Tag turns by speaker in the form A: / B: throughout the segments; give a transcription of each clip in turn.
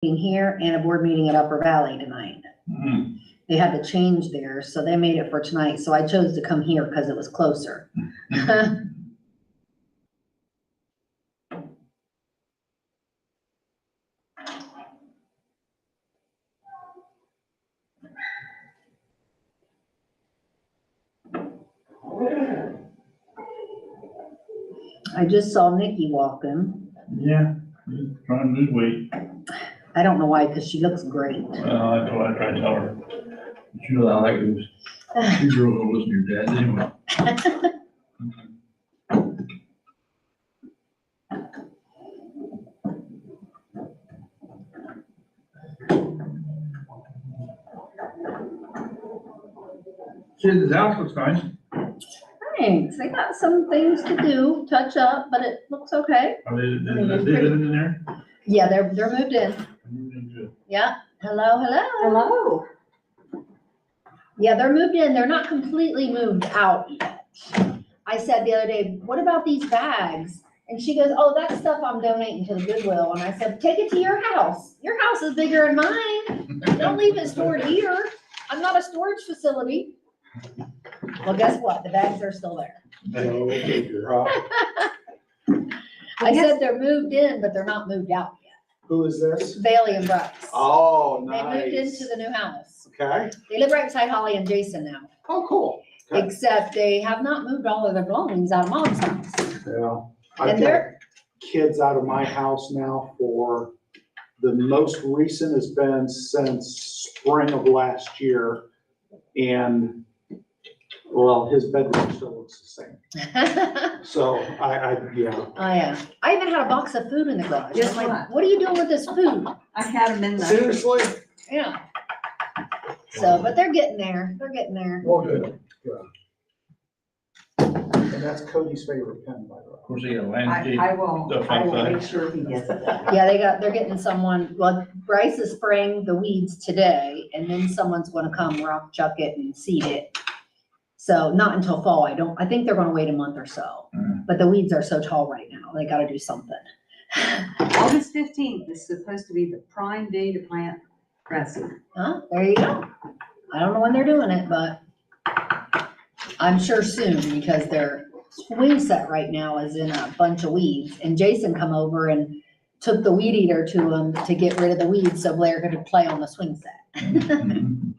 A: meeting here and a board meeting at Upper Valley tonight.
B: Mm.
A: They had to change theirs, so they made it for tonight. So I chose to come here because it was closer. I just saw Nikki walking.
B: Yeah, trying to lose weight.
A: I don't know why, because she looks great.
B: I tried to tell her. But you know how that goes. You girls don't listen to your dad anyway. See, the house looks nice.
A: Thanks. They got some things to do, touch up, but it looks okay.
B: Are they living in there?
A: Yeah, they're moved in.
B: Good.
A: Yeah. Hello.
C: Hello.
A: Yeah, they're moved in. They're not completely moved out yet. I said the other day, what about these bags? And she goes, oh, that stuff I'm donating to the Goodwill. And I said, take it to your house. Your house is bigger than mine. Don't leave it stored here. I'm not a storage facility. Well, guess what? The bags are still there. I said they're moved in, but they're not moved out yet.
D: Who is this?
A: Bailey and Bryce.
D: Oh,
A: They
D: nice.
A: moved into the new house.
D: Okay.
A: They live right beside Holly and Jason now.
D: Oh, cool. Okay.
A: Except they have not moved all of their belongings out of mom's house.
D: Yeah. I've
A: And
D: got
A: they're,
D: kids out of my house now for, the most recent has been since spring of last year. And, well, his bedroom still looks the same. So yeah.
A: oh yeah. I even had a box of food in the garage.
C: Guess
A: I'm like,
C: what?
A: what are you doing with this food?
C: I had them in the,
D: Seriously?
A: Yeah. So, but they're getting there. They're getting there.
D: Well, good. And that's Cody's favorite pen, by the way.
B: Of course, they got a landscape.
C: I will
B: stuff outside.
C: make sure he gets it.
A: Yeah, they're getting someone, well, Bryce is spraying the weeds today and then someone's gonna come rock chuck it and seed it. So not until fall. I think they're gonna wait a month or so.
B: Mm.
A: But the weeds are so tall right now. They gotta do something.
C: August 15th is supposed to be the prime day to plant crescent.
A: Huh? There you go. I don't know when they're doing it, but I'm sure soon because their swing set right now is in a bunch of weeds. And Jason come over and took the weed eater to him to get rid of the weeds so Blair could play on the swing set.
B: Mhm.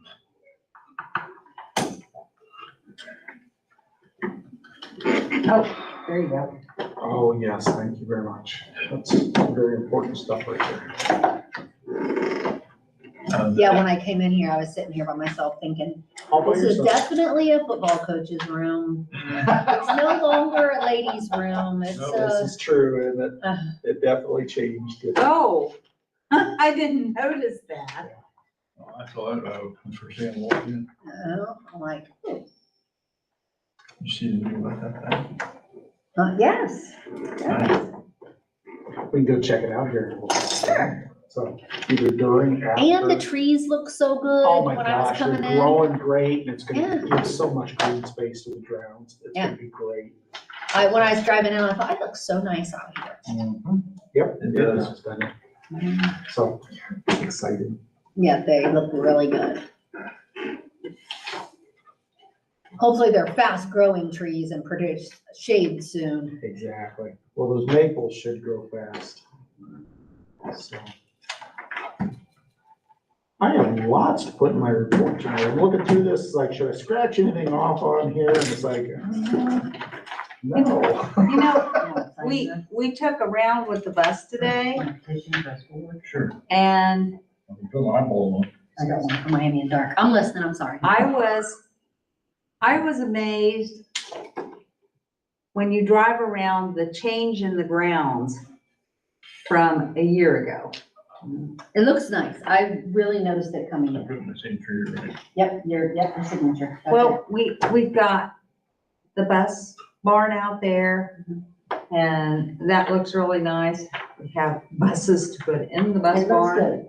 C: Oh, there you go.
D: Oh, yes, thank you very much. That's very important stuff right there.
A: Yeah, when I came in here, I was sitting here by myself thinking,
D: All by
A: this is
D: yourself.
A: definitely a football coach's room. It's no longer a ladies' room. It's
D: No, this is true, and it definitely changed.
C: Oh, I didn't notice that.
B: Oh, I saw it, for saying walk in.
A: I'm like,
B: You see the new about that?
A: yes.
B: Nice.
D: We can go check it out here. So either during, after.
A: And the trees look so good
D: Oh my
A: when I was
D: gosh, they're
A: coming in.
D: growing great, and it's gonna
A: Yeah.
D: give so much green space to the grounds. It's
A: Yeah.
D: gonna be great.
A: When I was driving in, I thought, it looks so nice out here.
D: Yep,
B: It
D: it
B: does.
D: does. So excited.
A: Yeah, they look really good. Hopefully they're fast-growing trees and produce shade soon.
D: Exactly. Well, those maples should grow fast. So. I have lots to put in my report tonight. I'm looking through this, like, should I scratch anything off on here? And it's like, no.
C: You know, we took a round with the bus today
B: Sure.
C: and
B: I can put my eyeball on.
A: I got one for Miami and dark. I'm listening, I'm sorry.
C: I was amazed when you drive around the change in the grounds from a year ago.
A: It looks nice. I really noticed it coming
B: I
A: in.
B: put it in the same tree, right?
A: Yep, your signature. That's it.
C: Well, we've got the bus barn out there and that looks really nice. We have buses to put in the bus
A: It looks
C: barn.
A: good.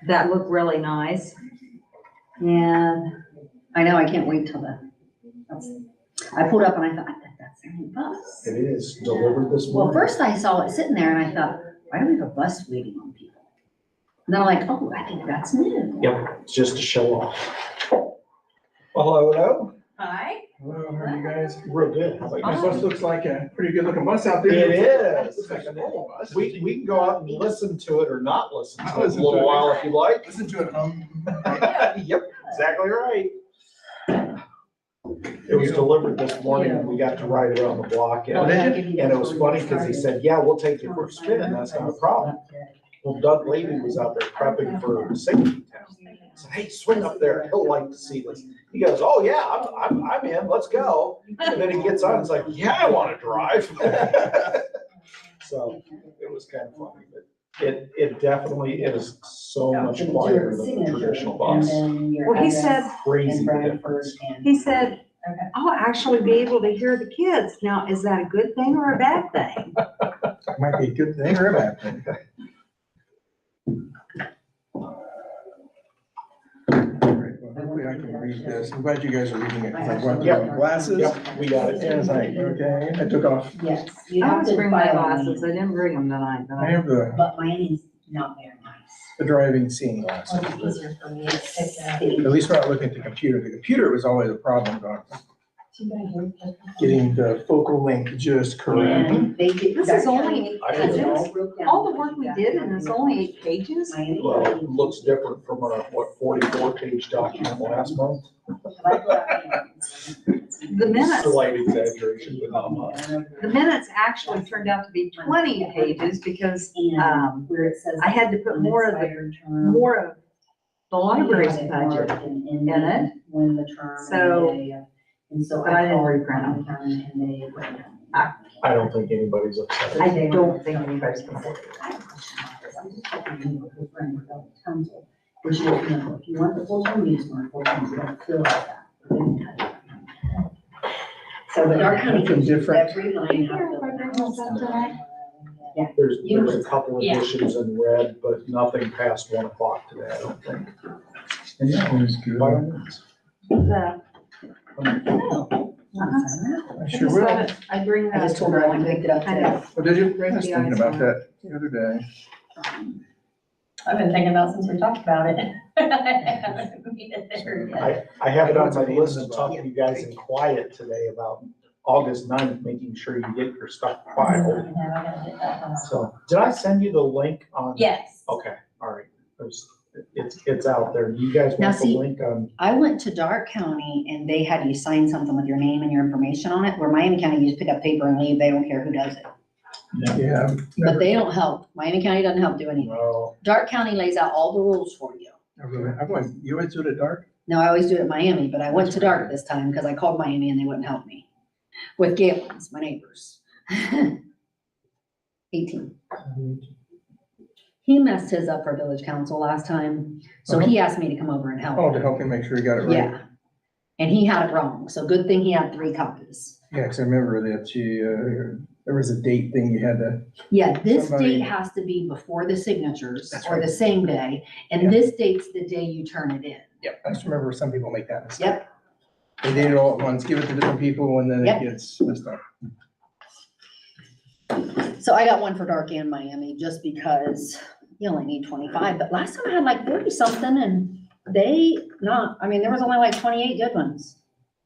C: That look really nice. And
A: I know, I can't wait till I pulled up and I thought, I bet that's a new bus.
D: It is delivered this
A: Well,
D: morning.
A: first I saw it sitting there and I thought, why do we have a bus waiting on people? And they're like, oh, I think that's new.
D: Yep, it's just to show off.
E: Well, hello.
C: Hi.
E: Hello, how are you guys?
D: Real good. How about
E: My
D: you?
E: bus looks like a pretty good looking bus out there.
D: It is.
E: Looks like a normal bus.
D: We can go out and listen to it or not listen to it a
E: Listen to
D: little
E: it.
D: while if you like.
E: Listen to it.
D: Yep, exactly right. It was delivered this morning and we got to ride around the block
E: Oh,
D: and,
E: did
D: and it was funny because he said, yeah, we'll take you for a spin and that's not a problem. Well, Doug Levy was out there prepping for safety town. I said, hey, swing up there. He'll like to see this. He goes, oh yeah, I'm in. Let's go. And then he gets on. It's like, yeah, I want to drive. So it was kind of funny, but it definitely is so much quieter than the traditional bus.
C: Well, he said,
D: Crazy the difference.
C: he said, I'll actually be able to hear the kids. Now, is that a good thing or a bad thing?
E: Might be a good thing or a bad thing. Alright, well, hopefully I can read this. I'm glad you guys are reading it, because I brought the wrong glasses.
D: Yep, we got it.
E: And it's like, okay, I took off.
A: Yes.
C: I always bring my glasses. I didn't bring them tonight, but
E: I have
A: But Miami's not very nice.
E: the driving seeing glasses.
A: It's
E: but
A: easier for me to pick that.
E: At least we're not looking at the computer. The computer was always a problem, Doc. Getting the focal length just correct.
A: And they did.
C: This is only
D: I
C: eight
D: didn't
C: pages. All the work we did, and it's only 8 pages?
D: Well, it looks different from our, 44-page document last month.
C: The minutes,
D: Slight exaggeration, but not much.
C: the minutes actually turned out to be 20 pages because,
A: Where it says.
C: I had to put more of the library's budget in it.
A: When the term.
C: So-
A: And so.
C: but I didn't
A: called
C: reprint them.
A: And they.
D: I don't think anybody's upset.
C: I don't think anybody's gonna.
A: Which is, if you want the full term, you just want full term, you don't feel like that. So, but our county
E: Something
A: gives you
E: different.
A: every line.
D: There's a couple editions in red, but nothing past 1 o'clock today, I don't think.
E: And yeah, it was good.
D: By all means.
E: I sure will.
C: I bring that.
A: I just told her I went and picked it up
C: I
A: today.
C: know.
E: What did you? I
C: Break
E: was
C: the
E: thinking
C: ice
E: about
C: on.
E: that the other day.
F: I've been thinking about since we talked about it. I haven't made it there yet.
D: I have it on my list to talk to you guys in quiet today about August 9th, making sure you get your stuff filed.
F: I gotta get that done.
D: So, did I send you the link on?
F: Yes.
D: Okay, all right. It's out there. You guys
A: Now,
D: want the
A: see-
D: link on?
A: I went to Dark County and they had you sign something with your name and your information on it, where Miami County, you just pick up paper and leave, they don't care who does it.
E: Yeah.
A: But they don't help, Miami County doesn't help do anything.
D: Well,
A: Dark County lays out all the rules for you.
E: I went, you always do it at dark?
A: No, I always do it at Miami, but I went to Dark this time because I called Miami and they wouldn't help me. With Galen's, my neighbors. 18. He messed his up for village council last time, so he asked me to come over and help.
E: Oh, to help him make sure he got it right.
A: Yeah. And he had it wrong, so good thing he had 3 copies.
E: Yeah, because I remember that there was a date thing you had to,
A: Yeah, this
E: Somebody-
A: date has to be before the signatures
E: That's
A: or
E: right.
A: the same day, and this date's the day you turn it in.
E: I just remember some people make that mistake.
A: Yep.
E: They did it all at once, give it to different people, and then
A: Yep.
E: it gets messed up.
A: So I got one for Dark and Miami just because you only need 25, but last time I had like 40 something and there was only like 28 good ones.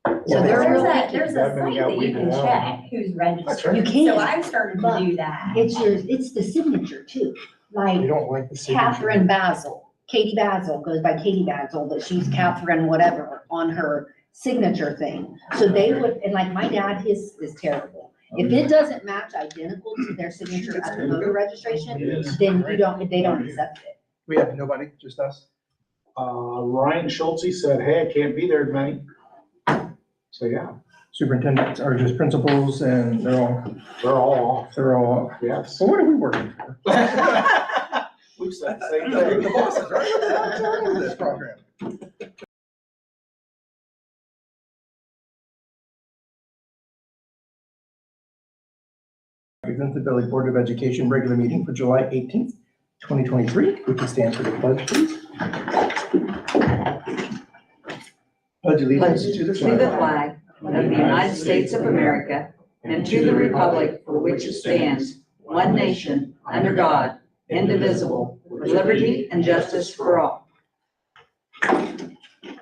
A: So
D: Yeah,
A: they're
F: There's
A: real
F: a,
A: picky.
F: there's
D: That
F: a
D: many
F: site
D: got
F: that you
D: weeded
F: can
D: out.
F: check who's registered.
A: You can.
F: So I've started to do that.
A: It's the signature too. Like
E: You don't like the signature.
A: Catherine Basil, Katie Basil goes by Katie Basil, but she's Catherine whatever on her signature thing. So they would, and like my dad, his is terrible. If it doesn't match identical to their signature at the voter registration, then they don't accept it.
E: We have nobody, just us?
D: Ryan Schulte said, hey, I can't be there tonight. So, yeah,
E: Superintendents are just principals and they're all
D: they're all off,
E: off.
D: yes.
E: So what are we working for?
D: We've said the same
E: We're
D: thing.
E: the bosses, right? What's wrong with this program? Present the Village Board of Education regular meeting for July 18th, 2023. Would you stand for the pledge, please? Pledge allegiance to the
C: To the
E: flag
C: flag of the United States of America and to the republic for which it stands, one nation, under God, indivisible, with liberty and justice for all.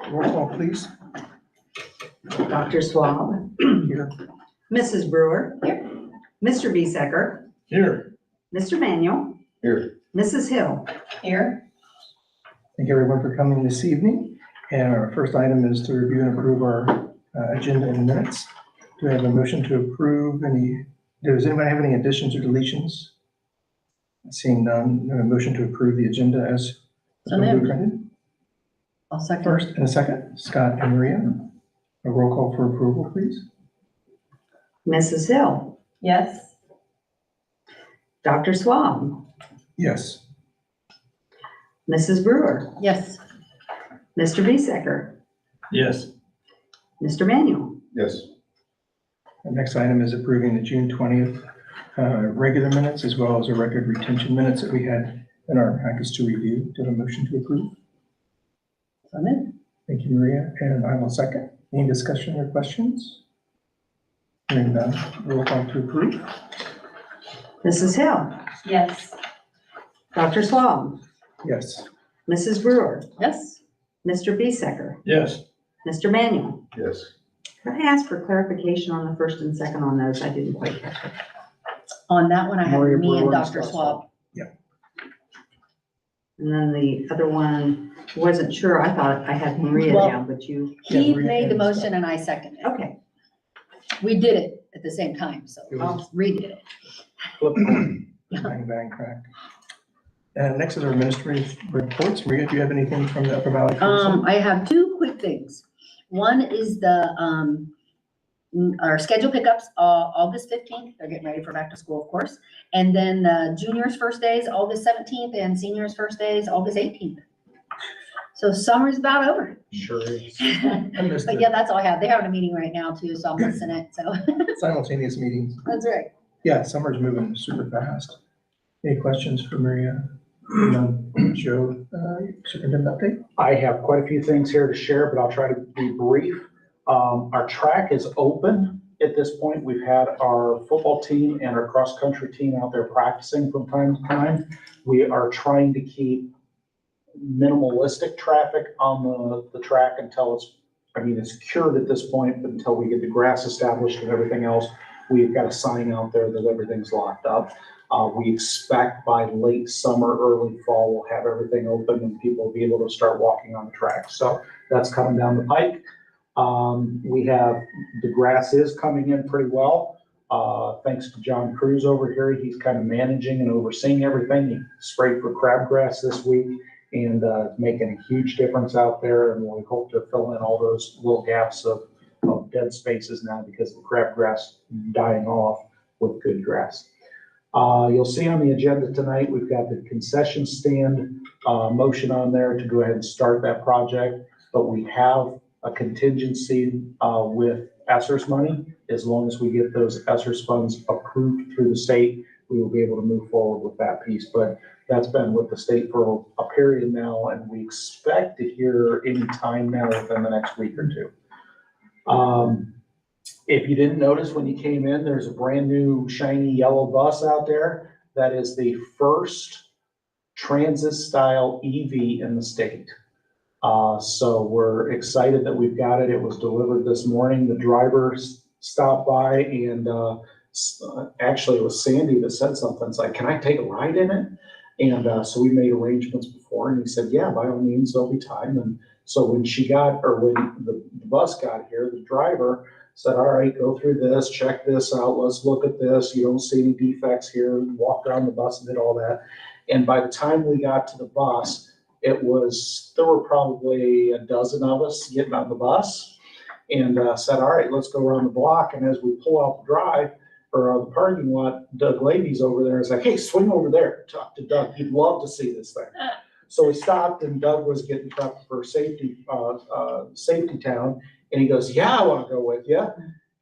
E: Roll call, please.
C: Dr. Swab.
E: Here.
C: Mrs. Brewer. Here. Mr. Biesecker.
B: Here.
C: Mr. Manuel.
B: Here.
C: Mrs. Hill.
F: Here,
E: Thank you everyone for coming this evening. And our first item is to review and approve our agenda and minutes. Do I have a motion to approve any, does anybody have any additions or deletions? Seeing none, a motion to approve the agenda as
A: So moved.
E: printed.
A: I'll second.
E: First and a second, Scott and Maria. A roll call for approval, please.
C: Mrs. Hill.
F: yes,
C: Dr. Swab.
E: Yes.
C: Mrs. Brewer.
A: Yes.
C: Mr. Biesecker.
B: Yes.
C: Mr. Manuel.
B: Yes.
E: The next item is approving the June 20th regular minutes as well as the record retention minutes that we had in our package to review. Do I have a motion to approve?
A: So moved.
E: Thank you, Maria, and I will second. Any discussion or questions? Hearing none, roll call to approve.
C: Mrs. Hill.
F: yes,
C: Dr. Swab.
E: Yes.
C: Mrs. Brewer.
A: Yes.
C: Mr. Biesecker.
B: Yes.
C: Mr. Manuel.
B: Yes.
C: Could I ask for clarification on the first and second on those? I didn't quite catch it.
A: On that one, I have
D: Maria
A: me and
D: Brewer and
A: Dr.
D: Scott
A: Swab.
C: And then the other one, wasn't sure. I thought I had Maria
A: Well-
C: down, but you,
A: He
E: Yeah, Maria
A: made the
E: and Scott.
A: motion and I seconded it.
C: okay.
A: We did it at the same time, so
E: It was-
A: I'll read it.
D: Flip coin.
E: Bang, bang, crack. And next is our administrative reports. Maria, do you have anything from the Upper Valley? Council?
A: I have two quick things. One is our scheduled pickups, August 15th. They're getting ready for back to school, of course. And then juniors' first days, August 17th, and seniors' first days, August 18th. So summer's about over.
D: Sure is.
E: I missed
A: But
E: the
A: yeah, that's all I have. They're having a meeting right now too, so I'm missing it. So
E: simultaneous meetings.
A: that's right.
E: Yeah, summer's moving super fast. Any questions for Maria? Joe, superintendent update?
D: I have quite a few things here to share, but I'll try to be brief. Our track is open at this point. We've had our football team and our cross-country team out there practicing from time to time. We are trying to keep minimalistic traffic on the track until it's cured at this point, but until we get the grass established and everything else, we've got a sign out there that everything's locked up. We expect by late summer, early fall, we'll have everything open and people will be able to start walking on the track. So that's coming down the pike. The grass is coming in pretty well. Thanks to John Cruz over here. He's kind of managing and overseeing everything. He sprayed for crabgrass this week and making a huge difference out there. And we hope to fill in all those little gaps of dead spaces now because of the crabgrass dying off with good grass. You'll see on the agenda tonight, we've got the concession stand motion on there to go ahead and start that project, but we have a contingency with ESSER's money. As long as we get those ESSER's funds approved through the state, we will be able to move forward with that piece. But that's been with the state for a period now, and we expect to hear any time now within the next week or two. If you didn't notice when you came in, there's a brand new shiny yellow bus out there. That is the first transit style EV in the state. So we're excited that we've got it. It was delivered this morning. The driver stopped by and actually it was Sandy that said something. It's like, can I take a ride in it? And so we made arrangements before and he said, yeah, by all means, there'll be time. And so when the bus got here, the driver said, all right, go through this, check this out, let's look at this. You don't see any defects here. Walked around the bus and did all that. And by the time we got to the bus, there were probably a dozen of us getting on the bus and said, all right, let's go around the block. And as we pull out the parking lot, Doug Levy's over there and said, hey, swing over there, talk to Doug. He'd love to see this thing. So we stopped and Doug was getting prepped for safety town. And he goes, yeah, I want to go with you.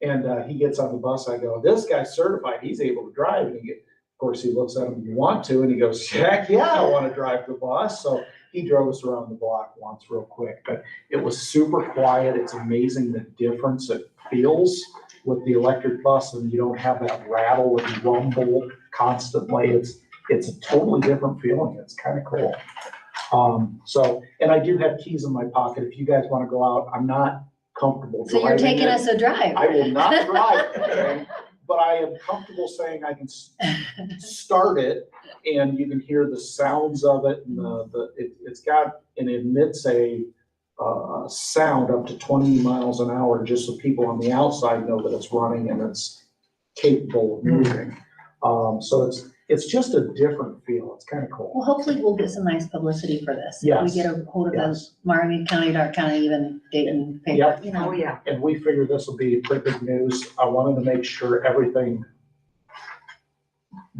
D: And he gets on the bus. I go, this guy's certified. He's able to drive. And of course, he looks at him, you want to? And he goes, heck yeah, I want to drive the bus. So he drove us around the block once real quick. But it was super quiet. It's amazing the difference it feels with the electric bus. And you don't have that rattle and rumble constantly. it's a totally different feeling. It's kind of cool. So, and I do have keys in my pocket. If you guys want to go out, I'm not comfortable
A: So
D: driving
A: you're taking
D: it.
A: us a drive.
D: I will not drive it, but I am comfortable saying I can start it and you can hear the sounds of it and it's got, and it emits a sound up to 20 miles an hour, just so people on the outside know that it's running and it's capable of moving. So it's just a different feel. It's kind of cool.
A: Well, hopefully we'll get some nice publicity for this.
D: Yes.
A: We get a hold of the
D: Yes.
A: Miami County, Dark County, even Dayton paper,
D: Yep.
A: you know.
C: Oh, yeah.
D: And we figured this will be pretty big news. I wanted to make sure everything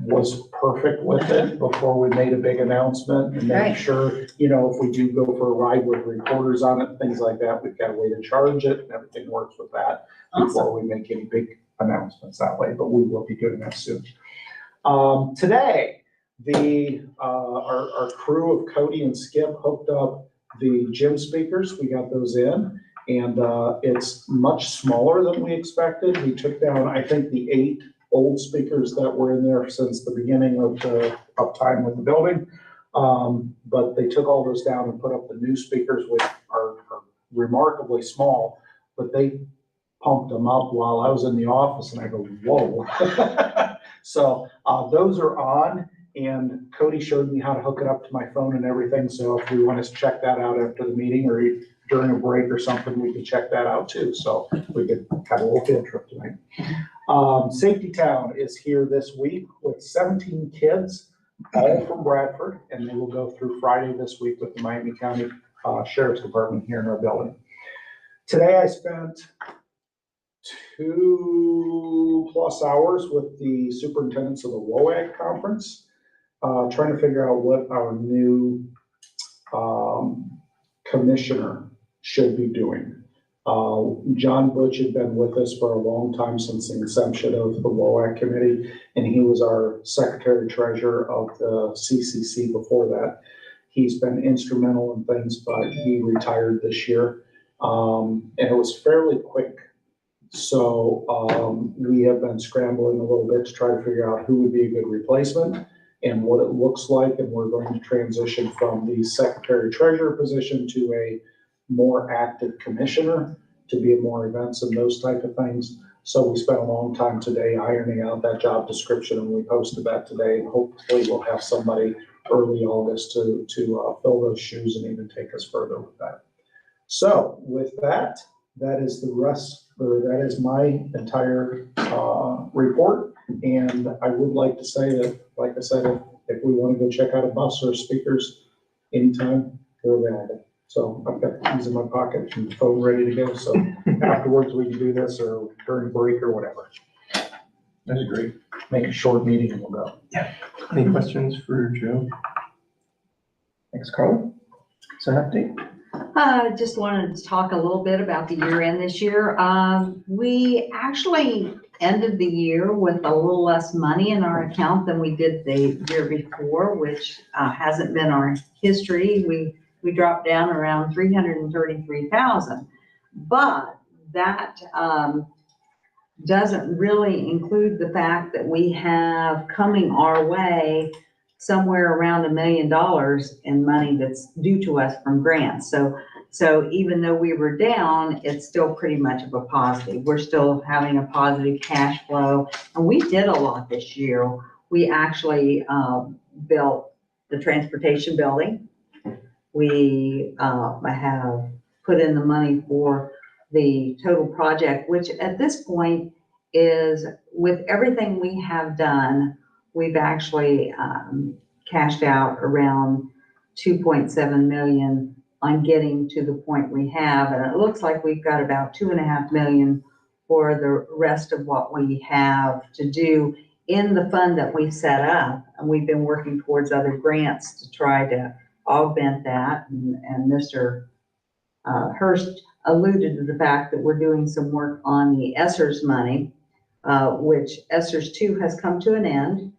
D: was perfect with it before we made a big announcement and
A: Right.
D: make sure, you know, if we do go for a ride with recorders on it, things like that, we've got a way to charge it and everything works with that before we make any big announcements that way, but we will be doing that soon. Today, our crew of Cody and Skip hooked up the gym speakers. We got those in and it's much smaller than we expected. We took down, I think, the 8 old speakers that were in there since the beginning of the uptime with the building. But they took all those down and put up the new speakers, which are remarkably small, but they pumped them up while I was in the office and I go, whoa. So those are on and Cody showed me how to hook it up to my phone and everything. So if we want to check that out after the meeting or during a break or something, we can check that out too. So we could have a little field trip tonight. Safety Town is here this week with 17 kids, all from Bradford, and they will go through Friday this week with the Miami County Sheriff's Department here in our building. Today I spent 2+ hours with the superintendents of the WOAG conference, trying to figure out what our new commissioner should be doing. John Butch had been with us for a long time, since the inception of the WOAG committee, and he was our secretary treasurer of the CCC before that. He's been instrumental in things, but he retired this year, and it was fairly quick. So we have been scrambling a little bit to try to figure out who would be a good replacement and what it looks like, and we're going to transition from the secretary treasurer position to a more active commissioner to be at more events and those type of things. So we spent a long time today ironing out that job description, and we posted that today, and hopefully we'll have somebody early August to fill those shoes and even take us further with that. So with that, that is the rest, or that is my entire report. And I would like to say that, like I said, if we want to go check out a bus or speakers anytime, they're available. So I've got the keys in my pocket and the phone ready to go. So afterwards we can do this or during break or whatever.
E: That's great.
D: Make a short meeting and we'll go.
E: Any questions for Joe? Thanks, Carl. Is there an update?
C: Just wanted to talk a little bit about the year end this year. We actually ended the year with a little less money in our account than we did the year before, which hasn't been our history. We dropped down around 333,000, but that doesn't really include the fact that we have coming our way somewhere around $1 million in money that's due to us from grants. So even though we were down, it's still pretty much of a positive. We're still having a positive cash flow, and we did a lot this year. We actually built the transportation building. We have put in the money for the total project, which at this point is, with everything we have done, we've actually cashed out around 2.7 million on getting to the point we have. And it looks like we've got about 2.5 million for the rest of what we have to do in the fund that we've set up. And we've been working towards other grants to try to augment that. And Mr. Hurst alluded to the fact that we're doing some work on the ESSERS money, which ESSERS 2 has come to an end.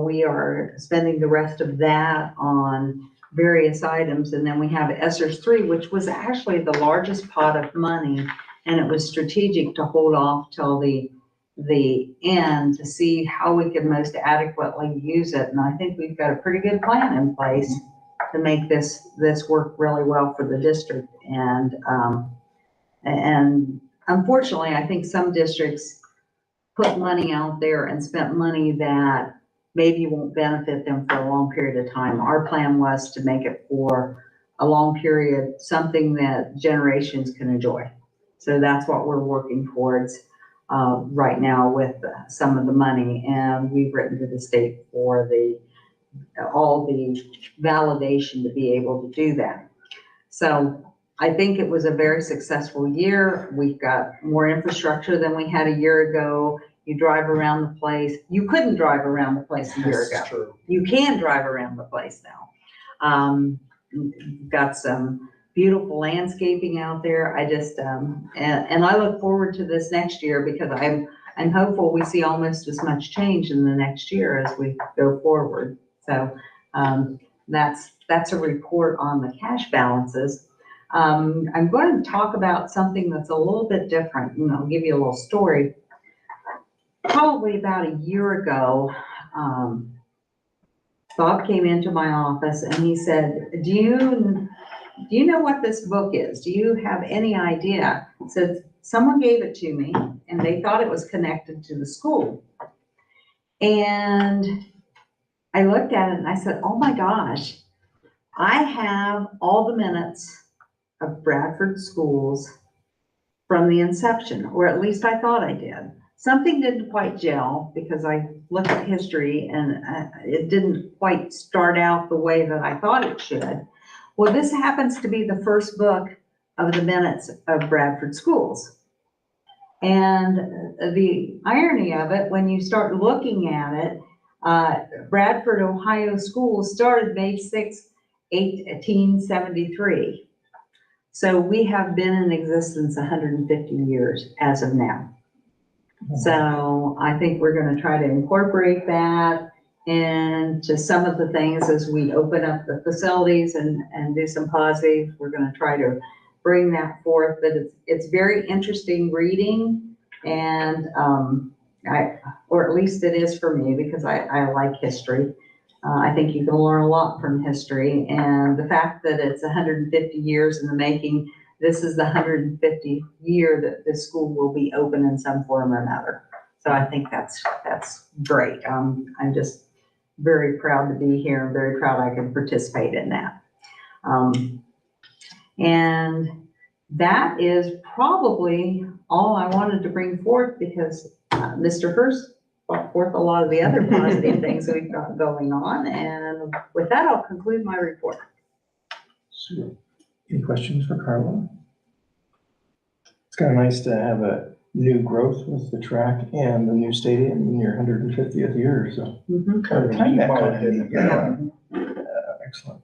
C: We are spending the rest of that on various items. And then we have ESSERS 3, which was actually the largest pot of money. And it was strategic to hold off till the the end to see how we can most adequately use it. And I think we've got a pretty good plan in place to make this work really well for the district. And unfortunately, I think some districts put money out there and spent money that maybe won't benefit them for a long period of time. Our plan was to make it for a long period, something that generations can enjoy. So that's what we're working towards right now with some of the money. And we've written to the state for all the validation to be able to do that. So I think it was a very successful year. We've got more infrastructure than we had a year ago. You drive around the place. You couldn't drive around the place a year ago.
D: That's true.
C: You can drive around the place now. Got some beautiful landscaping out there. I just, and I look forward to this next year because I'm hopeful we see almost as much change in the next year as we go forward. So that's a report on the cash balances. I'm going to talk about something that's a little bit different, and I'll give you a little story. Probably about a year ago, Bob came into my office and he said, do you know what this book is? Do you have any idea? He said, someone gave it to me and they thought it was connected to the school. And I looked at it and I said, oh my gosh, I have all the minutes of Bradford schools from the inception, or at least I thought I did. Something didn't quite gel because I looked at history and it didn't quite start out the way that I thought it should. Well, this happens to be the first book of the minutes of Bradford schools. And the irony of it, when you start looking at it, Bradford, Ohio schools started May 6, 1873. So we have been in existence 150 years as of now. So I think we're going to try to incorporate that into some of the things as we open up the facilities and do some positive. We're going to try to bring that forth, but it's very interesting reading, and or at least it is for me because I like history. I think you can learn a lot from history, and the fact that it's 150 years in the making. This is the 150th year that this school will be open in some form or another. So I think that's great. I'm just very proud to be here and very proud I can participate in that. And that is probably all I wanted to bring forth because Mr. Hurst brought forth a lot of the other positive things that we've got going on. And with that, I'll conclude my report.
E: Super. Any questions for Carla? It's kind of nice to have a new growth with the track and the new stadium in your 150th year. So kind of time that kind of excellent.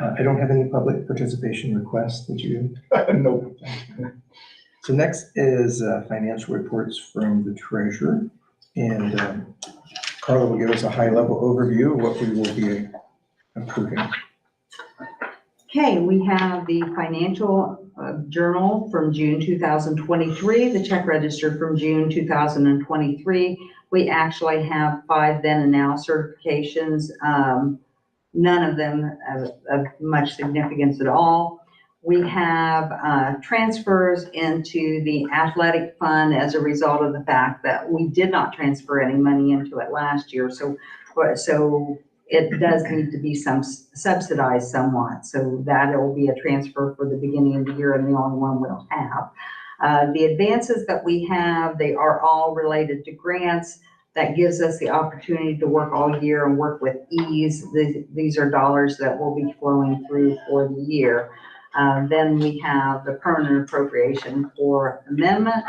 E: I don't have any public participation requests that you.
D: Nope.
E: So next is financial reports from the treasurer, and Carla will give us a high-level overview of what we will be approving.
C: Okay, we have the financial journal from June 2023, the check register from June 2023. We actually have 5 then and now certifications, none of them of much significance at all. We have transfers into the athletic fund as a result of the fact that we did not transfer any money into it last year. So it does need to be subsidized somewhat. So that will be a transfer for the beginning of the year and the only one we'll have. The advances that we have, they are all related to grants. That gives us the opportunity to work all year and work with ease. These are dollars that will be flowing through for the year. Then we have the permanent appropriation for amendment.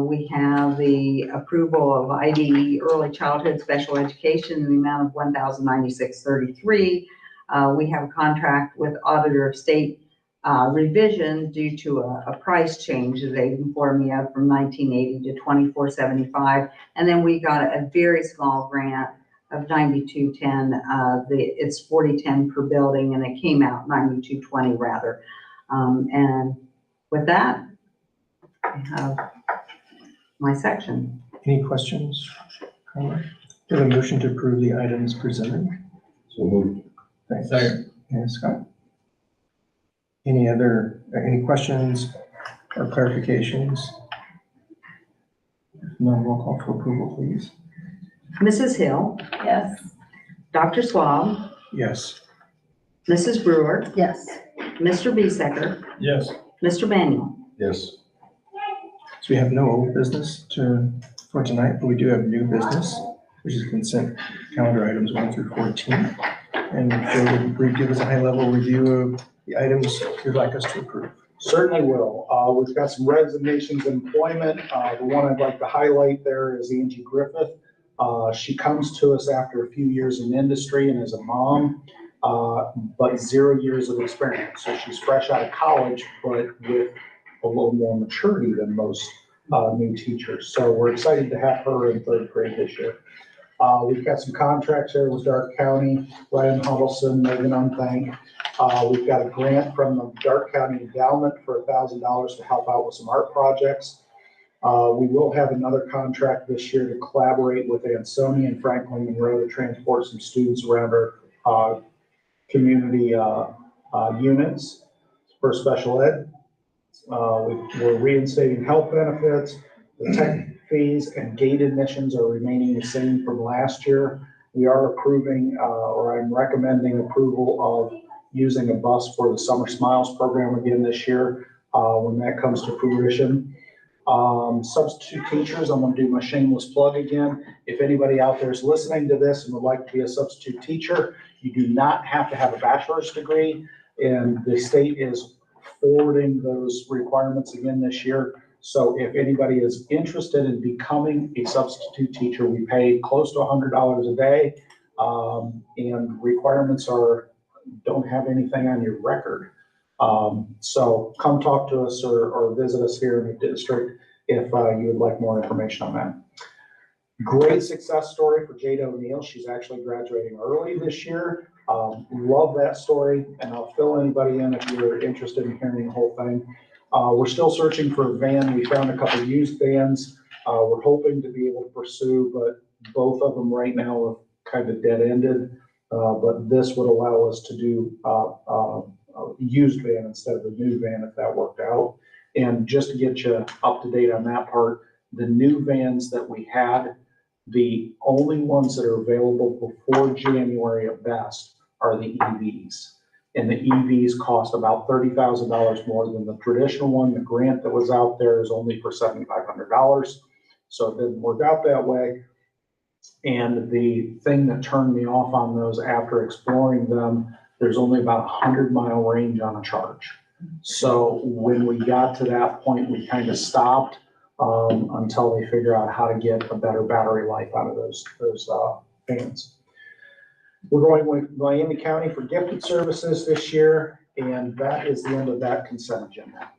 C: We have the approval of IDE early childhood special education in the amount of $1,096.33. We have a contract with Auditor of State revision due to a price change that they informed me of from $19.80 to $24.75. And then we got a very small grant of $92.10. It's $40.10 per building, and it came out $92.20 rather. And with that, I have my section.
E: Any questions? Comment? Do you have a motion to approve the items presented?
B: So moved.
E: Thanks.
B: Second.
E: And Scott? Any questions or clarifications? If none, roll call for approval, please.
C: Mrs. Hill,
F: Yes.
C: Dr. Swab,
E: Yes.
C: Mrs. Brewer,
A: Yes.
C: Mr. Bisecker,
B: Yes.
C: Mr. Manuel.
B: Yes.
E: So we have no old business for tonight, but we do have new business, which is consent calendar items 1 through 14. And Joe, would give us a high-level review of the items you'd like us to approve?
D: Certainly will. We've got some resignations in employment. The one I'd like to highlight there is Angie Griffith. She comes to us after a few years in industry and is a mom, but 0 years of experience. So she's fresh out of college, but with a little more maturity than most new teachers. So we're excited to have her in 3rd grade this year. We've got some contracts here with Dark County, Ryan Huddleston, Megan Unthank. We've got a grant from the Dark County Endowment for $1,000 to help out with some art projects. We will have another contract this year to collaborate with Ansonia and Franklin Monroe to transport some students around our community units for special ed. We're reinstating health benefits. The tech fees and gate admissions are remaining the same from last year. We are approving, or I'm recommending approval of using a bus for the Summer Smiles program again this year when that comes to fruition. Substitute teachers, I'm going to do my shameless plug again. If anybody out there is listening to this and would like to be a substitute teacher, you do not have to have a bachelor's degree, and the state is forwarding those requirements again this year. So if anybody is interested in becoming a substitute teacher, we pay close to $100 a day, and requirements are don't have anything on your record. So come talk to us or visit us here in the district if you would like more information on that. Great success story for Jade O'Neill. She's actually graduating early this year. Love that story, and I'll fill anybody in if you're interested in hearing the whole thing. We're still searching for a van. We found a couple used vans. We're hoping to be able to pursue, but both of them right now are kind of dead-ended. But this would allow us to do a used van instead of a new van if that worked out. And just to get you up to date on that part, the new vans that we had, the only ones that are available before January at best are the EVs. And the EVs cost about $30,000 more than the traditional one. The grant that was out there is only for $7,500. So it didn't work out that way. And the thing that turned me off on those after exploring them, there's only about a 100-mile range on a charge. So when we got to that point, we kind of stopped until they figure out how to get a better battery life out of those vans. We're going with Miami County for gifted services this year, and that is the end of that consent agenda.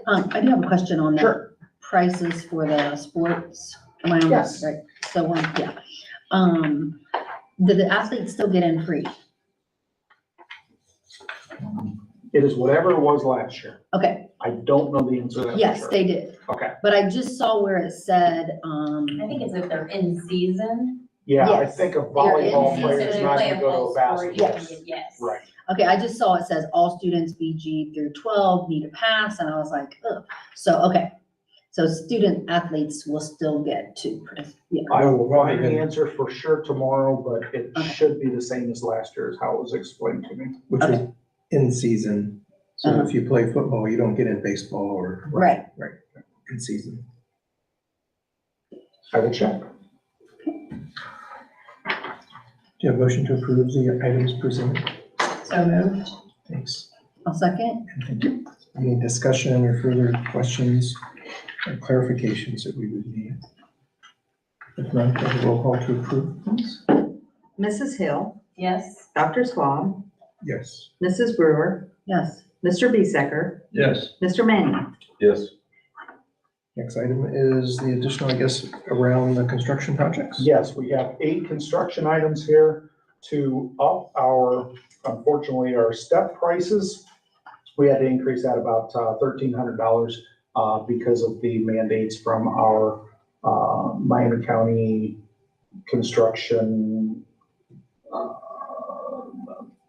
A: I do have a question on that.
D: Sure.
A: Prices for the sports. Am I on
D: Yes.
A: this right? So, yeah. Do the athletes still get in free?
D: It is whatever it was last year.
A: Okay,
D: I don't know the answer to that. for
A: yes,
D: sure.
A: they did.
D: Okay.
A: But I just saw where it said,
F: I think it's if they're in season.
D: Yeah, I
A: Yes.
D: think a
A: They're in
D: volleyball
A: season.
D: player is
F: They
D: not
F: play
D: going to go
F: full
D: to a
F: sport,
D: basketball.
F: yes.
D: Right.
A: okay, I just saw it says all students BG through 12 need a pass, and I was like, ugh. So, okay. So student athletes will still get to, yeah.
D: I will
E: Well,
D: find the
E: then-
D: answer for sure tomorrow, but it
A: Okay.
D: should be the same as last year is how it was explained to me.
E: Which is in season. So
A: Uh-huh.
E: if you play football, you don't get in baseball or.
A: Right.
E: Right, in season.
D: I will check.
E: Do you have a motion to approve the items presented?
F: So moved.
E: Thanks.
A: I'll second.
E: And thank you. Any discussion or further questions or clarifications that we would need? If not, can I have a roll call to approve, please?
C: Mrs. Hill,
F: Yes.
C: Dr. Swab,
E: Yes.
C: Mrs. Brewer,
A: Yes.
C: Mr. Bisecker,
B: Yes.
C: Mr. Manuel.
B: Yes.
E: Next item is the additional, I guess, around the construction projects.
D: Yes, we have 8 construction items here to up unfortunately, our step prices. We had to increase that about $1,300 because of the mandates from our Miami County construction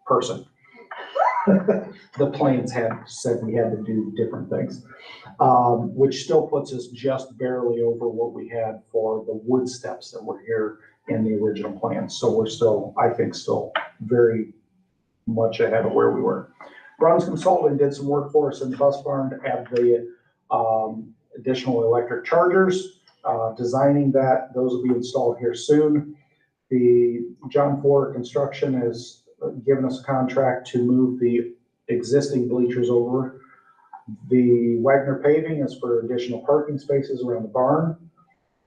D: person. The plans had said we had to do different things, which still puts us just barely over what we had for the wood steps that were here in the original plan. So we're still, I think, still very much ahead of where we were. Bruns Consulting did some work for us in the bus barn to add the additional electric chargers, designing that. Those will be installed here soon. The John Fuller Construction has given us a contract to move the existing bleachers over. The Wagner Paving is for additional parking spaces around the barn.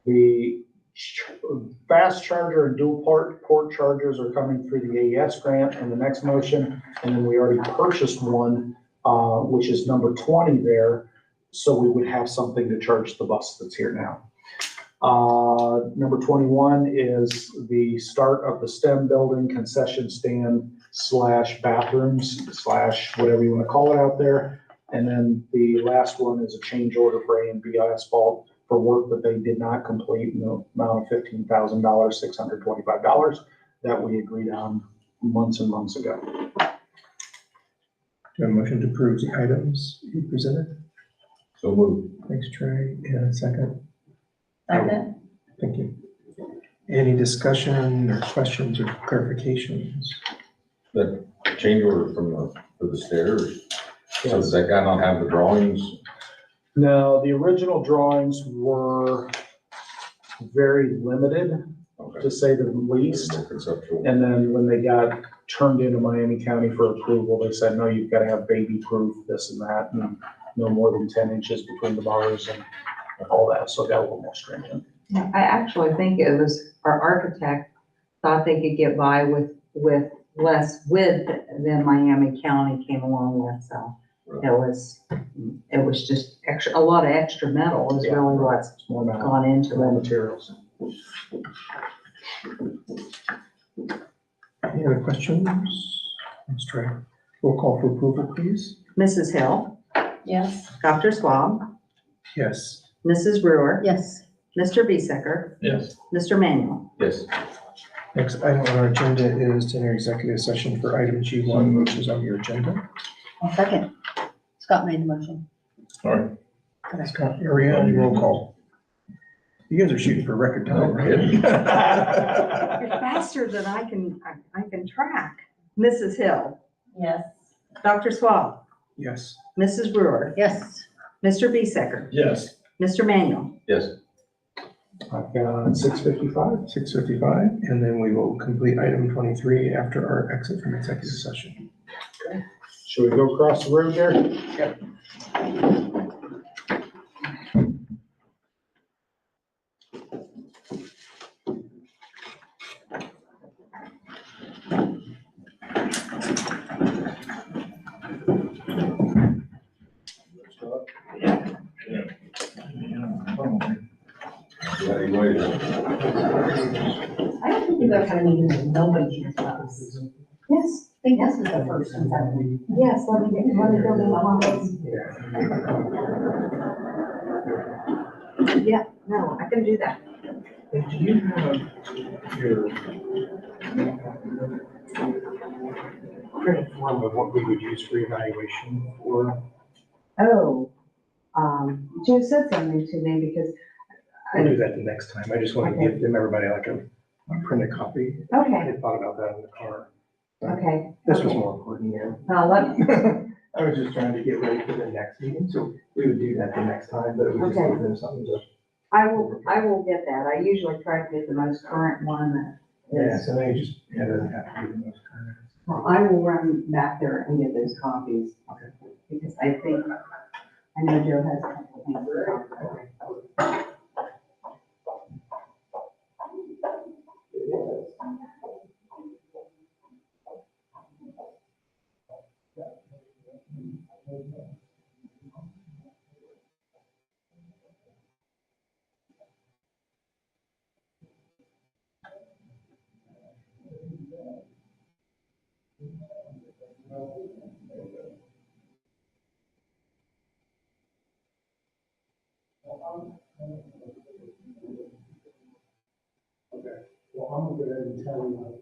D: The fast charger and dual port chargers are coming through the AES grant in the next motion. And then we already purchased one, which is number 20 there. So we would have something to charge the bus that's here now. Number 21 is the start of the STEM building concession stand / bathrooms / whatever you want to call it out there. And then the last one is a change order for A&B Asphalt for work that they did not complete in the amount of $15,000, $625 that we agreed on months and months ago.
E: Do you have a motion to approve the items you presented?
B: So moved.
E: Thanks, Trey. And a second.
F: Second.
E: Thank you. Any discussion or questions or clarifications?
G: The change order for the stairs, so does that guy not have the drawings?
D: No, the original drawings were very limited,
G: Okay.
D: to say the least.
G: More conceptual.
D: And then when they got turned into Miami County for approval, they said, no, you've got to have baby proof, this and that, and no more than 10 inches between the bars and all that. So it got a little more stringent.
C: Yeah, I actually think it was our architect thought they could get by with less width than Miami County came along with, so it was just extra, a lot of extra metal is
D: Yeah.
C: really what's
D: More metal,
C: gone into
D: more
C: it.
D: materials.
E: Any other questions? Let's try. Roll call for approval, please.
C: Mrs. Hill,
F: Yes.
C: Dr. Swab,
E: Yes.
C: Mrs. Brewer,
A: Yes.
C: Mr. Biesecker,
B: Yes.
C: Mr. Manuel.
G: Yes.
E: Next item on our agenda is to enter executive session for item G1, which is on your agenda.
A: I'll second. Scott made the motion.
B: Sorry.
E: Scott, area, roll call. You guys are shooting for record time, right?
C: You're faster than I can track. Mrs. Hill,
F: Yes.
C: Dr. Swab,
E: Yes.
C: Mrs. Brewer,
A: Yes.
C: Mr. Biesecker,
B: Yes.
C: Mr. Manuel.
G: Yes.
D: I've got 6:55.
E: 6:55, and then we will complete item 23 after our exit from executive session.
D: Should we go across the road there?
E: Yep.
G: Yeah, you waited.
F: I don't think we've ever had a meeting that nobody cares about us.
C: Yes,
F: I think this is the first one.
C: yes, let me go in the office. Yeah, no, I can do that.
E: Do you have your credit form of what we would use for evaluation for?
C: Oh, Joe said something to me because,
E: We'll do that the next time. I just want to give them, everybody, like a printed copy. I
C: okay,
E: had thought about that in the car.
C: okay.
E: This was more important, yeah.
C: Now, let,
E: I was just trying to get ready for the next meeting, so we would do that the next time, but it would just
C: Okay.
E: give them something to.
C: I will get that. I usually try to get the most current one that
E: Yeah,
C: is.
E: so then you just, yeah, it doesn't have to be the most current.
C: Well, I will run back there and get those copies.
E: Okay.
C: Because I think, I know Joe has a couple things to talk about.
H: Okay, well, I'm gonna go ahead and tell you.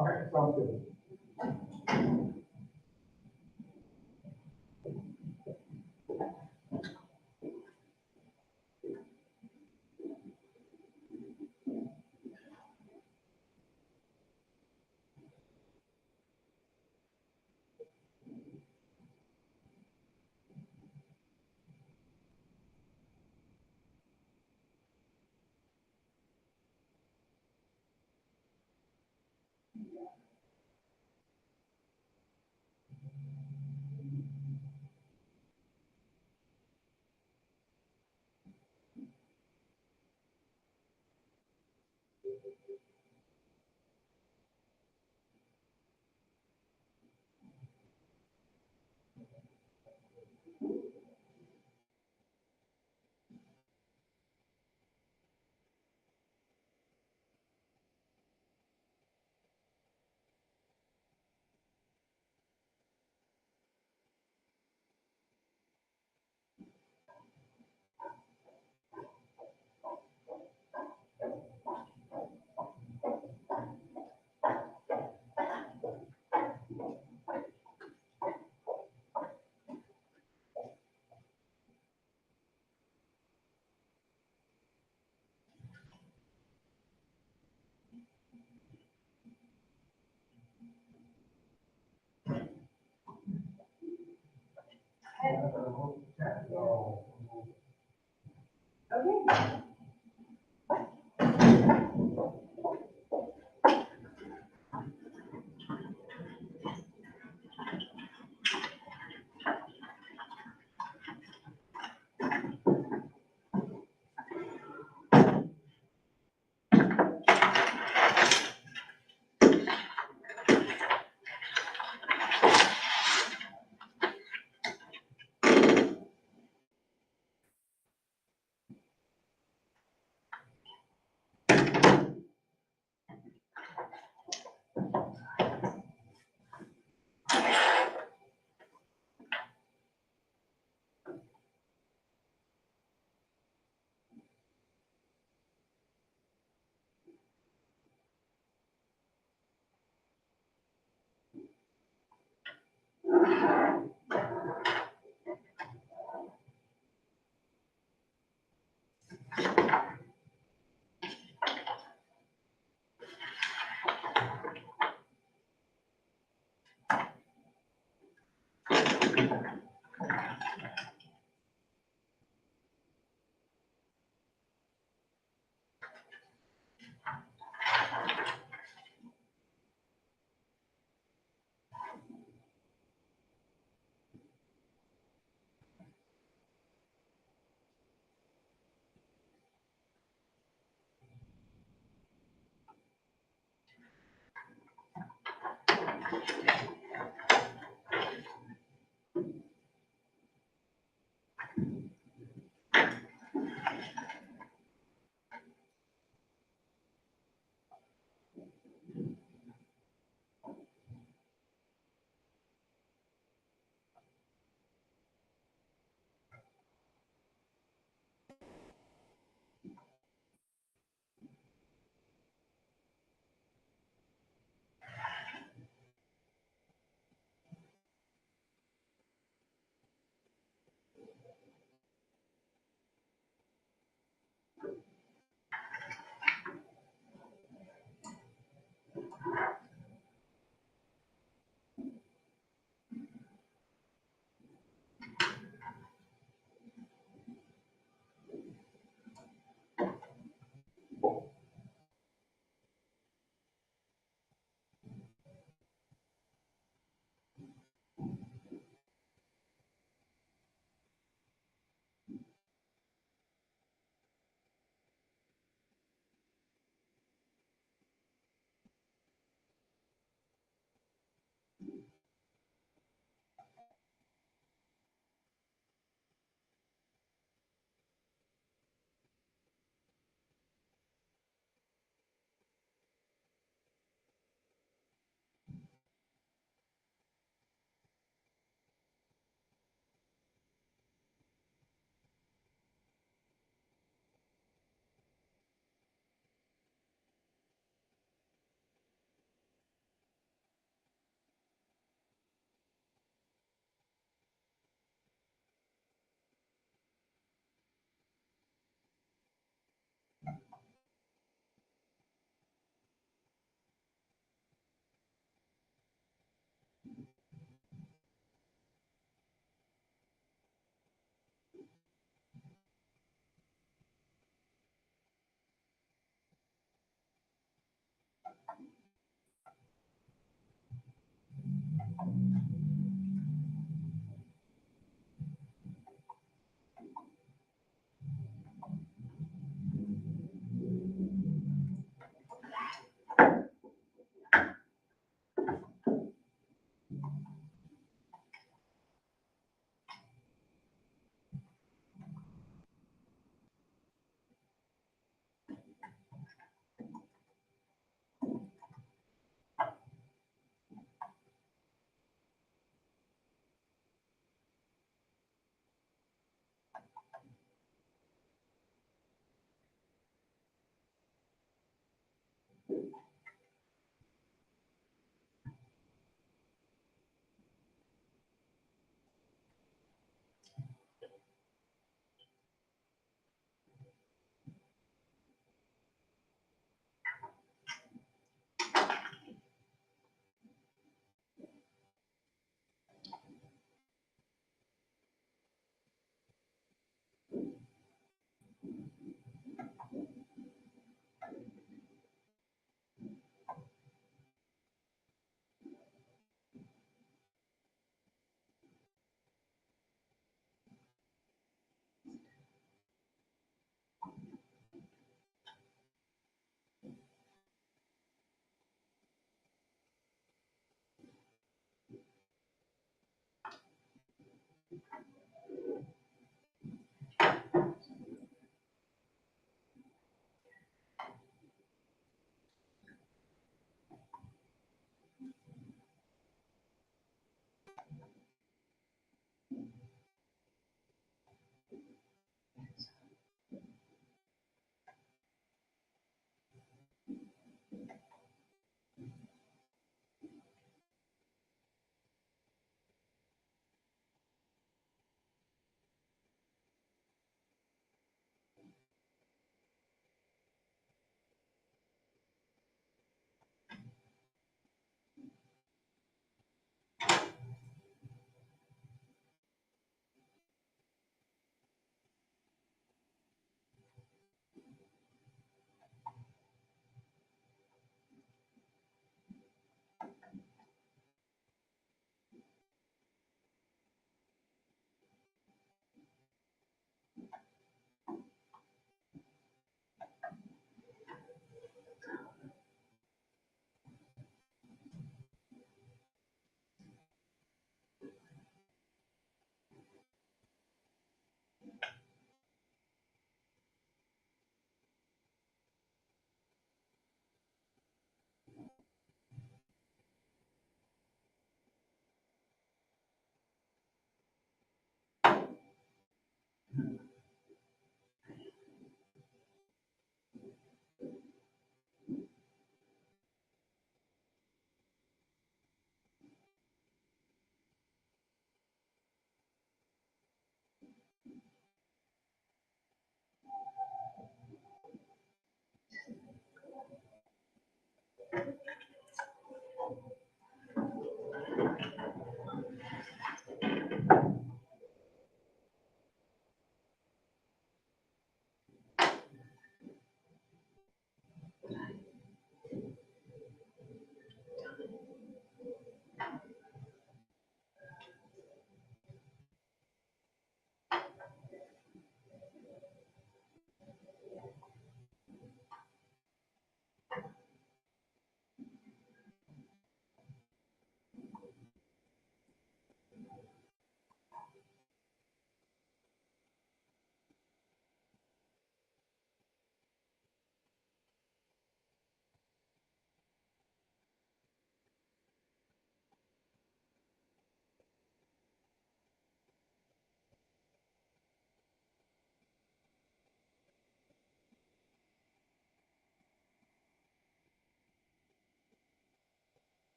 H: Okay, sounds good.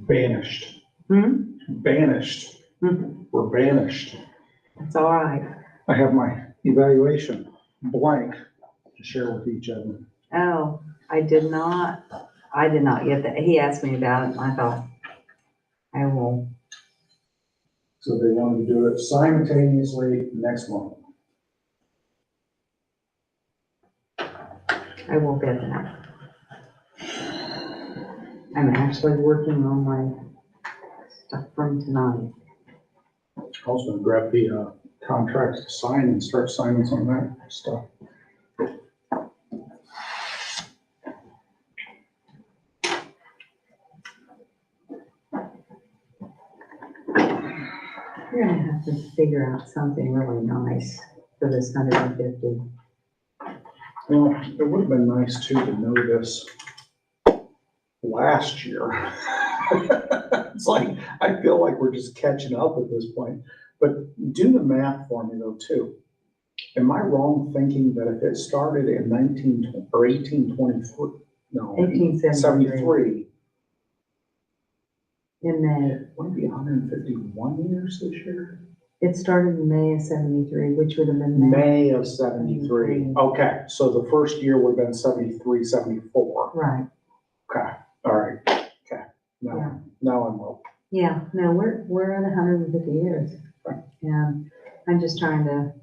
D: Banished.
C: Hmm?
D: Banished. were banished.
C: It's all right.
D: I have my evaluation blank to share with each of them.
C: Oh, I did not get that. He asked me about it and I thought, I will,
D: So they wanted to do it simultaneously next month.
C: I will get that. I'm actually working on my stuff from tonight.
D: I was gonna grab the contract to sign and start signing some of that stuff.
C: You're gonna have to figure out something really nice for this 150.
D: Well, it would have been nice too to know this last year. It's like, I feel like we're just catching up at this point. But do the math for me though too. Am I wrong thinking that if it started in 1823, no,
C: 1873
D: 73,
C: in May.
D: would it be 151 years this year?
C: It started in May of 73, which would have been May.
D: May of 73. Okay, so the first year would have been 73, 74.
C: Right,
D: Okay, all right, okay.
C: Yeah.
D: Now I'm well.
C: yeah, no, we're at 150 years. And I'm just trying to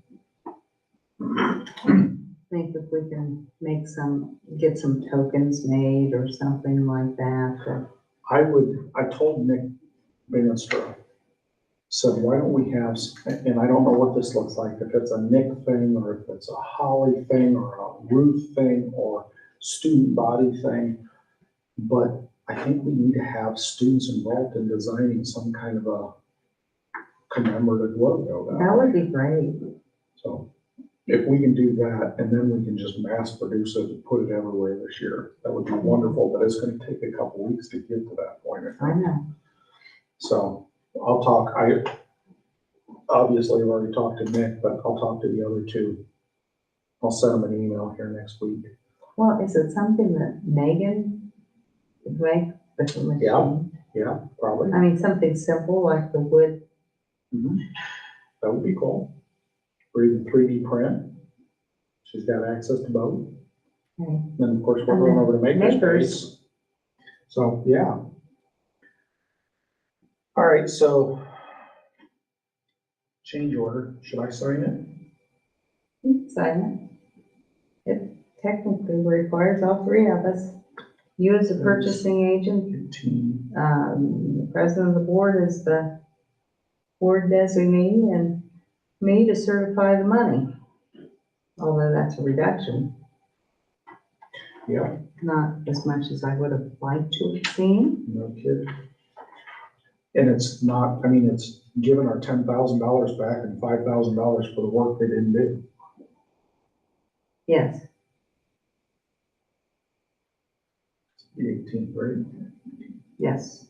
C: think if we can get some tokens made or something like that.
D: I told Nick Bannister, said, why don't we have, and I don't know what this looks like, if it's a Nick thing, or if it's a Holly thing, or a Ruth thing, or student body thing, but I think we need to have students involved in designing some kind of a commemorative logo.
C: That would be great.
D: So if we can do that, and then we can just mass produce it and put it everywhere this year, that would be wonderful, but it's gonna take a couple weeks to get to that point.
C: I know.
D: So I'll talk, I obviously have already talked to Nick, but I'll talk to the other two. I'll send them an email here next week.
C: Well, is it something that Megan could make with the machine?
D: Yeah, probably.
C: I mean, something simple like the wood.
D: Mhm. That would be cool. Or even 3D print. She's got access to both.
C: Okay.
D: Then, of course, we're
C: And
D: going
C: then
D: over to
C: Makers.
D: Makerspace. So, yeah. All right, so change order. Should I sign it?
C: You can sign it. It technically requires all three of us. You as the purchasing agent,
D: 15.
C: the president of the board is the board designee, and me to certify the money. Although that's a reduction,
D: Yeah,
C: not as much as I would have liked to have seen.
D: no kidding. And it's not, I mean, it's giving our $10,000 back and $5,000 for the work they didn't do.
C: Yes,
D: The 18th, right?
C: yes.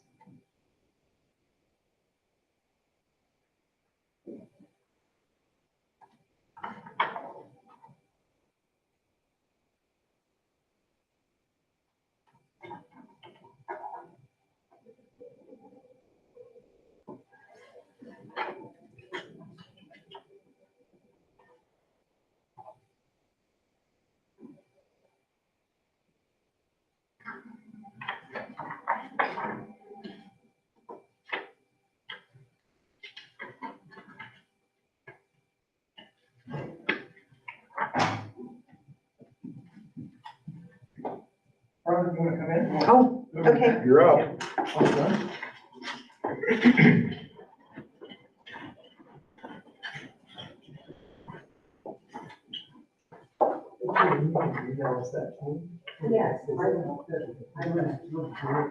E: Robert, you want to come in?
C: Oh, okay.
D: You're up.
E: All done?
C: Yes, I will. I will.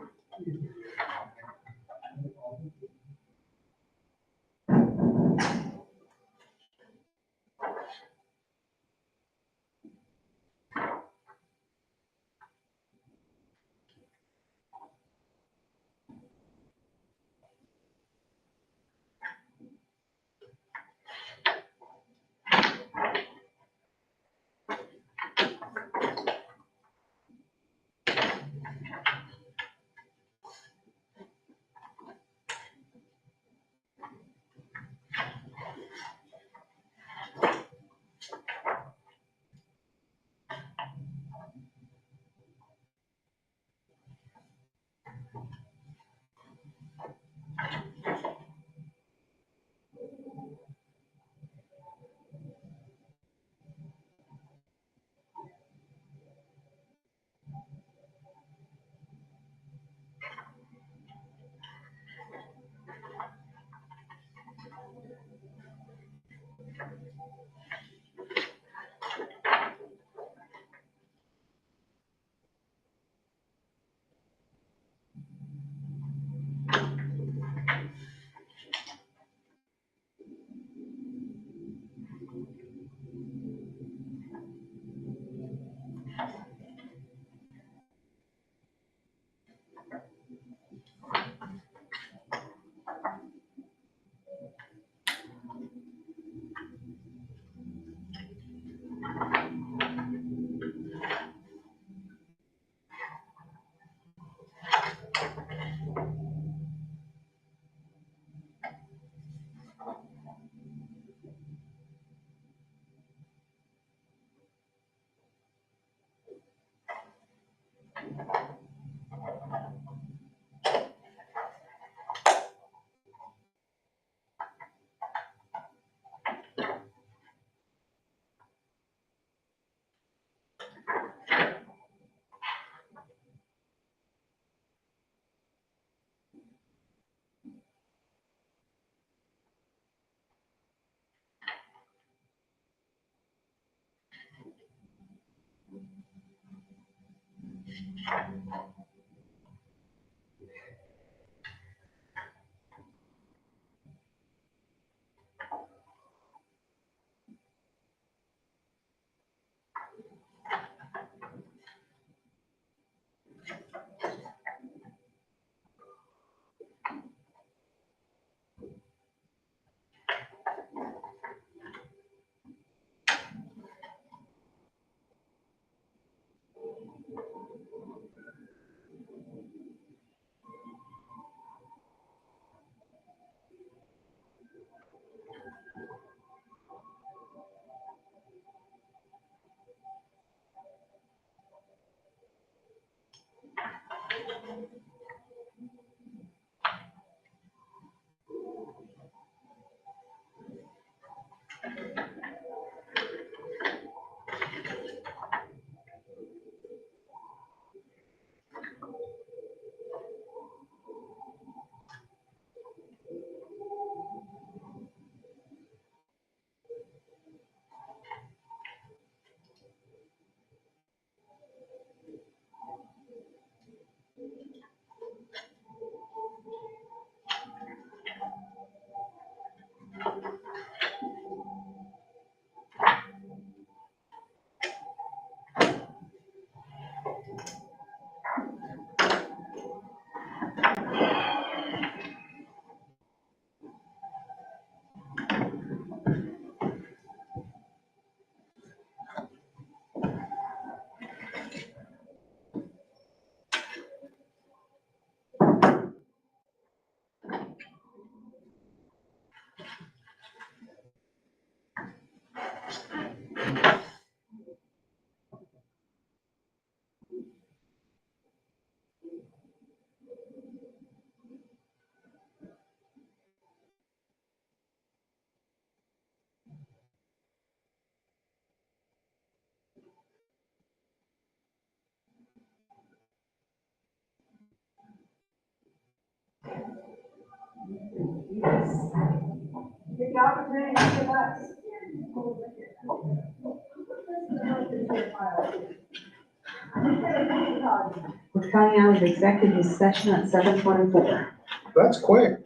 C: We're coming out of executive session at 7:24.
D: That's quick.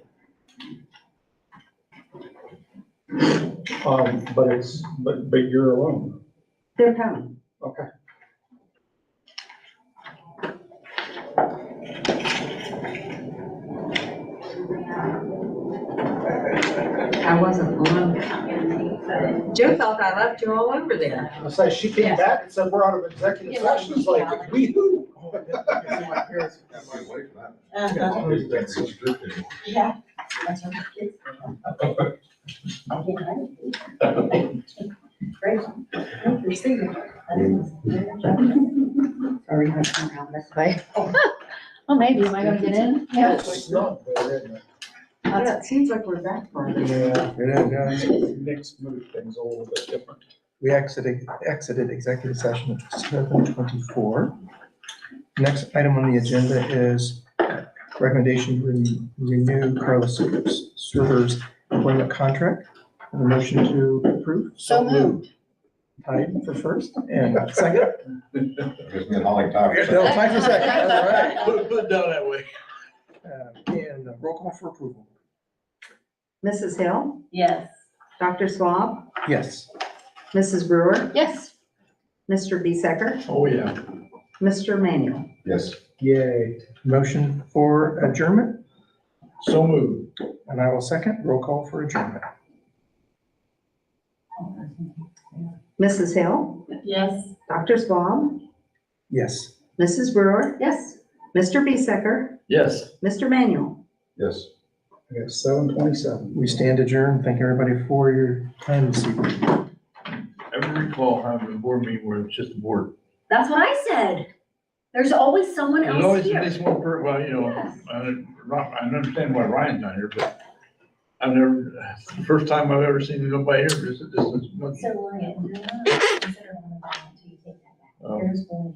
D: But you're alone.
C: They're coming.
D: Okay.
C: I wasn't alone. Joe thought I left you all over there.
D: I say, she came back and said, we're out of executive session. It's like, we-hoo.
G: That's restricted.
F: Yeah. That's what the kids do. Great. You're singing.
C: Sorry, I come around this way.
A: Oh, maybe, am I gonna get in? Yeah.
D: It's not there, isn't it?
C: Yeah, it seems like we're back for it.
D: Yeah.
E: It is.
D: Nick's moved things a little bit different.
E: We exited executive session at 7:24. Next item on the agenda is recommendation to renew Carlos Server's employment contract. Have a motion to approve.
A: So moved.
E: Tied for first and second.
G: Gives me a Holly top.
E: No, tied for second, all right.
B: Put it down that way.
E: And roll call for approval.
C: Mrs. Hill,
F: Yes.
C: Dr. Swab,
E: Yes.
C: Mrs. Brewer,
A: Yes.
C: Mr. Bisecker,
B: Oh, yeah.
C: Mr. Manuel.
G: Yes.
E: Yay. Motion for adjournment,
B: So moved.
E: and I will second. Roll call for adjournment.
C: Mrs. Hill,
F: Yes.
C: Dr. Swab,
E: Yes.
C: Mrs. Brewer,
A: Yes.
C: Mr. Bisecker,
B: Yes.
C: Mr. Manuel.
G: Yes.
H: I got 7:27.
E: We stand adjourned. Thank everybody for your time this evening.
B: I ever recall having a board meeting where it's just a board.
A: That's what I said. There's always someone
B: There's
A: else
B: always
A: here.
B: at least one per, well, you know,
A: Yes.
B: I understand why Ryan's not here, but I've never, it's the first time I've ever seen nobody here. This is one.
F: So, Ryan, do not consider one of them until you take that back.
B: Oh.
F: Here's one.